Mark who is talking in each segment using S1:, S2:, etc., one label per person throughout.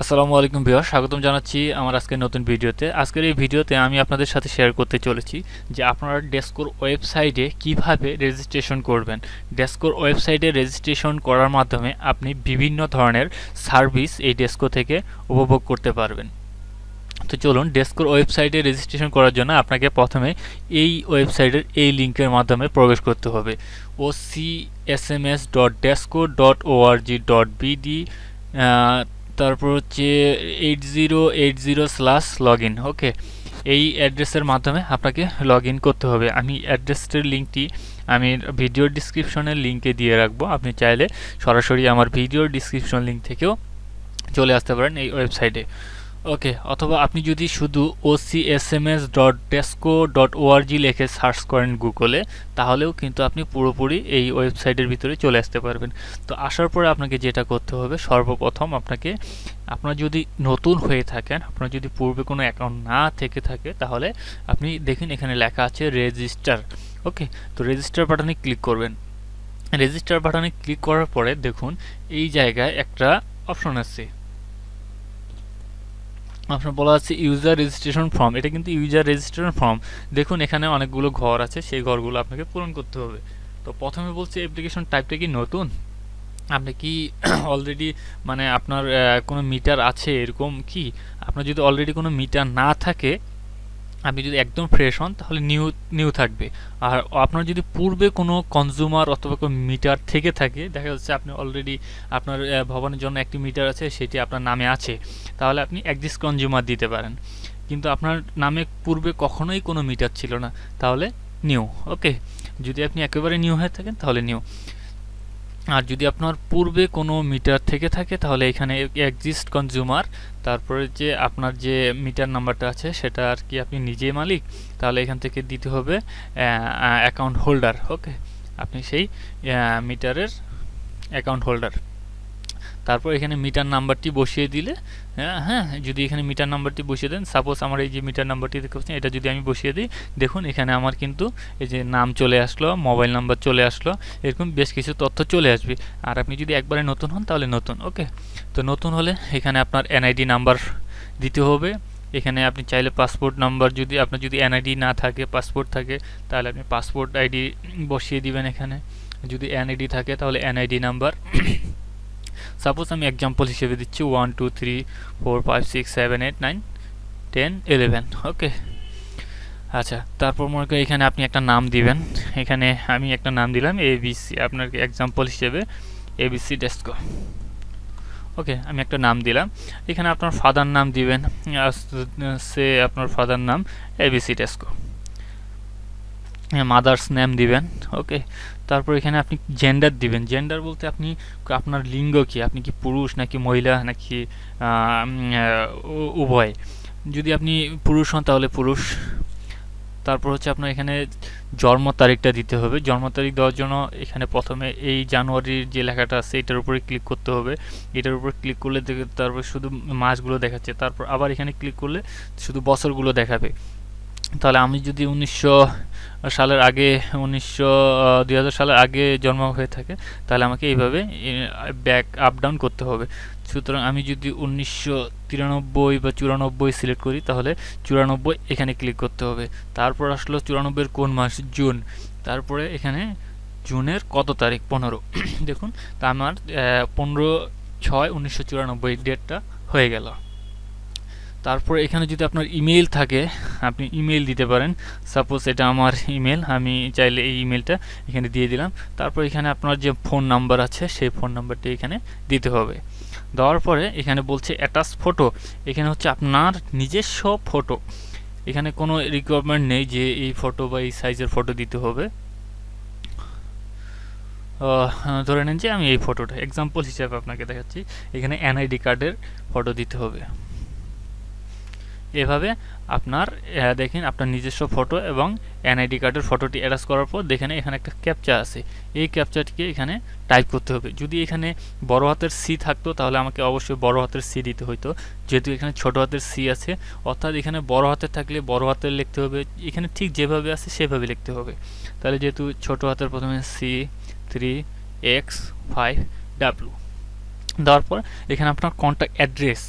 S1: আসসালামু আলাইকুম ভিউয়ার, স্বাগতম জানাচ্ছি আমার আজকের নতুন ভিডিওতে। আজকের এই ভিডিওতে আমি আপনাদের সাথে শেয়ার করতে চলেছি যে আপনারা ডেসকোর ওয়েবসাইটে কিভাবে রেজিস্ট্রেশন করবেন। ডেসকোর ওয়েবসাইটে রেজিস্ট্রেশন করার মাধ্যমে আপনি বিভিন্ন ধরনের সার্ভিস এই ডেসকো থেকে উপভোগ করতে পারবেন। তো চলুন, ডেসকোর ওয়েবসাইটে রেজিস্ট্রেশন করার জন্য আপনাকে প্রথমে এই ওয়েবসাইটের এই লিঙ্কের মাধ্যমে প্রবেশ করতে হবে, ocms.desco.org.bd, তারপর হচ্ছে 8080/login। ওকে, এই অ্যাড্রেসের মাধ্যমে আপনাকে লগ ইন করতে হবে। আমি অ্যাড্রেসের লিঙ্কটি আমি ভিডিওর ডিসক্রিপশনের লিঙ্কে দিয়ে রাখবো। আপনি চাইলে সরাসরি আমার ভিডিওর ডিসক্রিপশন লিঙ্ক থেকেও চলে আসতে পারেন এই ওয়েবসাইটে। ওকে, অথবা আপনি যদি শুধু ocms.desco.org লিখে সার্চ করেন গুগলে, তাহলেও কিন্তু আপনি পুরোপুরি এই ওয়েবসাইটের ভিতরে চলে আসতে পারবেন। তো আসার পরে আপনাকে যেটা করতে হবে, সর্বপ্রথম আপনার যদি নতুন হয়ে থাকেন, আপনার যদি পূর্বে কোনো অ্যাকাউন্ট না থেকে থাকে, তাহলে আপনি দেখুন এখানে লেখা আছে রেজিস্টার। ওকে, তো রেজিস্টার বাটনে ক্লিক করবেন। রেজিস্টার বাটনে ক্লিক করার পরে দেখুন এই জায়গায় একটা অপশন আছে, আপনার বলা আছে ইউজার রেজিস্ট্রেশন ফর্ম। এটা কিন্তু ইউজার রেজিস্ট্রেশন ফর্ম। দেখুন এখানে অনেকগুলো ঘর আছে, সেই ঘরগুলো আপনাকে পূরণ করতে হবে। তো প্রথমে বলছে অ্যাপ্লিকেশন টাইপটা কি নতুন, আপনি কি অলরেডি মানে আপনার কোনো মিটার আছে এরকম কি। আপনার যদি অলরেডি কোনো মিটার না থাকে, আপনি যদি একদম ফ্রেশ হন, তাহলে নিউ থাকবে। আর আপনার যদি পূর্বে কোনো কনজিউমার অথবা কোনো মিটার থেকে থাকে, দেখা যাচ্ছে আপনি অলরেডি আপনার ভবনের জন্য একটি মিটার আছে, সেটি আপনার নামে আছে, তাহলে আপনি এক্সিস্ট কনজিউমার দিতে পারেন। কিন্তু আপনার নামে পূর্বে কখনোই কোনো মিটার ছিল না, তাহলে নিউ। ওকে, যদি আপনি একেবারে নিউ হয়ে থাকেন তাহলে নিউ। আর যদি আপনার পূর্বে কোনো মিটার থেকে থাকে, তাহলে এখানে এক্সিস্ট কনজিউমার, তারপরে যে আপনার যে মিটার নাম্বারটা আছে সেটা আর কি আপনি নিজেই মালিক, তাহলে এখান থেকে দিতে হবে অ্যাকাউন্ট হোল্ডার। ওকে, আপনি সেই মিটারের অ্যাকাউন্ট হোল্ডার। তারপর এখানে মিটার নাম্বারটি বসিয়ে দিলে, হ্যাঁ, যদি এখানে মিটার নাম্বারটি বসিয়ে দেন, সাপোজ আমার এই যে মিটার নাম্বারটি দেখতে পাচ্ছেন, এটা যদি আমি বসিয়ে দিই, দেখুন এখানে আমার কিন্তু এই যে নাম চলে আসলো, মোবাইল নাম্বার চলে আসলো, এরকম বেশ কিছু তথ্য চলে আসবে। আর আপনি যদি একবারে নতুন হন তাহলে নতুন। ওকে, তো নতুন হলে এখানে আপনার এনআইডি নাম্বার দিতে হবে। এখানে আপনি চাইলে পাসপোর্ট নাম্বার, যদি আপনার যদি এনআইডি না থাকে, পাসপোর্ট থাকে, তাহলে আপনি পাসপোর্ট আইডি বসিয়ে দিবেন এখানে। যদি এনআইডি থাকে তাহলে এনআইডি নাম্বার। সাপোজ আমি এক্সাম্পল হিসেবে দিচ্ছি 1 2 3 4 5 6 7 8 9 10 11। ওকে, আচ্ছা, তারপর মনে করি এখানে আপনি একটা নাম দিবেন। এখানে আমি একটা নাম দিলাম এবিসি, আপনার এক্সাম্পল হিসেবে এবিসি ডেসকো। ওকে, আমি একটা নাম দিলাম। এখানে আপনার ফাদার নাম দিবেন, সে আপনার ফাদার নাম এবিসি ডেসকো। মাদার্স নেম দিবেন। ওকে, তারপর এখানে আপনি জেন্ডার দিবেন। জেন্ডার বলতে আপনি আপনার লিঙ্গ কি, আপনি কি পুরুষ নাকি মহিলা নাকি উভয়। যদি আপনি পুরুষ হন তাহলে পুরুষ। তারপর হচ্ছে আপনার এখানে জন্ম তারিখটা দিতে হবে। জন্ম তারিখ দেওয়ার জন্য এখানে প্রথমে এই জানুয়ারির যে লেখাটা আছে এটার উপরে ক্লিক করতে হবে। এটার উপরে ক্লিক করলে তারপর শুধু মাসগুলো দেখাচ্ছে, তারপর আবার এখানে ক্লিক করলে শুধু বছরগুলো দেখাবে। তাহলে আমি যদি 1900 সালের আগে 2000 সালের আগে জন্ম হয়ে থাকে, তাহলে আমাকে এইভাবে ব্যাক আপ ডাউন করতে হবে। সুতরাং আমি যদি 1993 বা 94 সিলেক্ট করি, তাহলে 94 এখানে ক্লিক করতে হবে। তারপর আসলো 94 কোন মাস, জুন। তারপরে এখানে জুনের কত তারিখ, 15। দেখুন, তা আমার 15/6/1994 ডেটটা হয়ে গেল। তারপর এখানে যদি আপনার ইমেইল থাকে, আপনি ইমেইল দিতে পারেন। সাপোজ এটা আমার ইমেল, আমি চাইলে এই ইমেলটা এখানে দিয়ে দিলাম। তারপর এখানে আপনার যে ফোন নাম্বার আছে সেই ফোন নাম্বারটি এখানে দিতে হবে। দেওয়ার পরে এখানে বলছে অ্যাটাচ ফটো, এখানে হচ্ছে আপনার নিজস্ব ফটো। এখানে কোনো রিকোয়ারমেন্ট নেই যে এই ফটো বা এই সাইজের ফটো দিতে হবে। ধরে নেন যে আমি এই ফটোটা এক্সাম্পল হিসেবে আপনাকে দেখাচ্ছি। এখানে এনআইডি কার্ডের ফটো দিতে হবে। এভাবে আপনার দেখেন আপনার নিজস্ব ফটো এবং এনআইডি কার্ডের ফটোটি অ্যাটাচ করার পর দেখেন এখানে একটা ক্যাপচা আছে। এই ক্যাপচাটিকে এখানে টাইপ করতে হবে। যদি এখানে বড় হাতের সি থাকতো তাহলে আমাকে অবশ্যই বড় হাতের সি দিতে হতো, যেহেতু এখানে ছোট হাতের সি আছে। অর্থাৎ এখানে বড় হাতের থাকলে বড় হাতের লিখতে হবে, এখানে ঠিক যেভাবে আছে সেভাবে লিখতে হবে। তাহলে যেহেতু ছোট হাতের প্রথমে C3X5W দেওয়ার পর এখানে আপনার কন্ট্যাক্ট অ্যাড্রেস,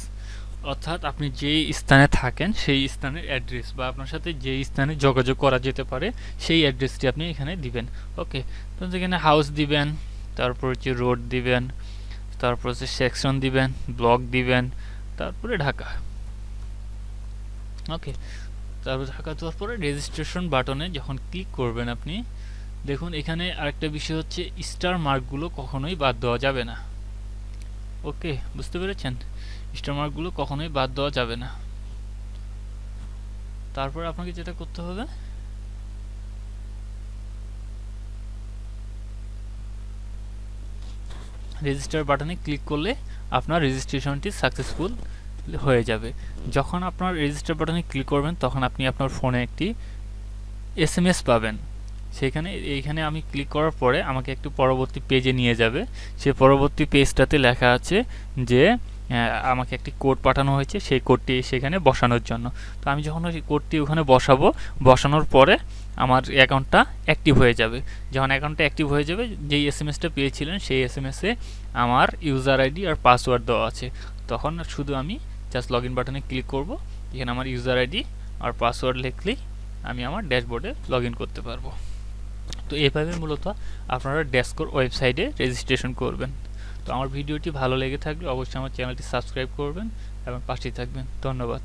S1: অর্থাৎ আপনি যেই স্থানে থাকেন সেই স্থানের অ্যাড্রেস বা আপনার সাথে যেই স্থানে যোগাযোগ করা যেতে পারে সেই অ্যাড্রেসটি আপনি এখানে দিবেন। ওকে, তো এখানে হাউস দিবেন, তারপর হচ্ছে রোড দিবেন, তারপর হচ্ছে সেকশন দিবেন, ব্লক দিবেন, তারপরে ঢাকা। ওকে, তারপর ঢাকা দেওয়ার পরে রেজিস্ট্রেশন বাটনে যখন ক্লিক করবেন আপনি দেখুন এখানে আরেকটা বিষয় হচ্ছে স্টার মার্কগুলো কখনোই বাদ দেওয়া যাবে না। ওকে, বুঝতে পেরেছেন? স্টার মার্কগুলো কখনোই বাদ দেওয়া যাবে না। তারপর আপনাকে যেটা করতে হবে রেজিস্টার বাটনে ক্লিক করলে আপনার রেজিস্ট্রেশনটি সাকসেসফুল হয়ে যাবে। যখন আপনার রেজিস্টার বাটনে ক্লিক করবেন তখন আপনি আপনার ফোনে একটি এসএমএস পাবেন। এইখানে আমি ক্লিক করার পরে আমাকে একটু পরবর্তী পেজে নিয়ে যাবে। সেই পরবর্তী পেজটাতে লেখা আছে যে আমাকে একটি কোড পাঠানো হয়েছে, সেই কোডটি সেখানে বসানোর জন্য। তো আমি যখন ওই কোডটি ওখানে বসাবো, বসানোর পরে আমার অ্যাকাউন্টটা অ্যাক্টিভ হয়ে যাবে। যখন অ্যাকাউন্টটা অ্যাক্টিভ হয়ে যাবে, যেই এসএমএসটা পেয়েছিলেন সেই এসএমএসে আমার ইউজার আইডি আর পাসওয়ার্ড দেওয়া আছে। তখন শুধু আমি জাস্ট লগ ইন বাটনে ক্লিক করব, এখানে আমার ইউজার আইডি আর পাসওয়ার্ড লিখলেই আমি আমার ড্যাশবোর্ডে লগ ইন করতে পারবো। তো এইভাবে মূলত আপনারা ডেস্কোর ওয়েবসাইটে রেজিস্ট্রেশন করবেন। তো আমার ভিডিওটি ভালো লেগে থাকলে অবশ্যই আমার চ্যানেলটি সাবস্ক্রাইব করবেন এবং পাশেই থাকবেন। ধন্যবাদ।